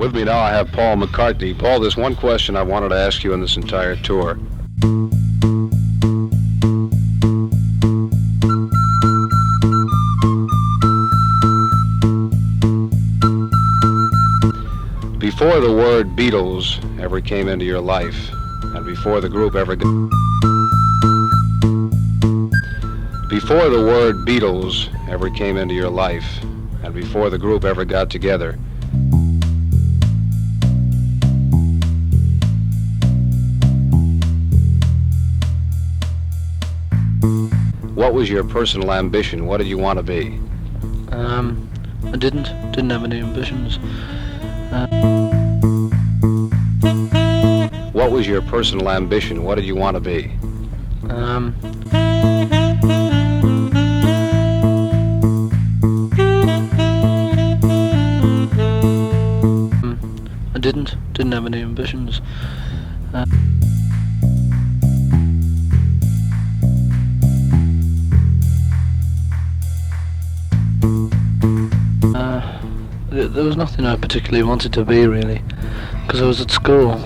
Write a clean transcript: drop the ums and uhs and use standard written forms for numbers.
With me now I have Paul McCartney. Paul, there's one question I wanted to ask you on this entire tour. Before the word Beatles ever came into your life, and before the group ever Before the word Beatles ever came into your life, and before the group ever got together, what was your personal ambition? What did you want to be? I didn't have any ambitions. What was your personal ambition? What did you want to be? I didn't have any ambitions. There was nothing I particularly wanted to be, really, because I was at school.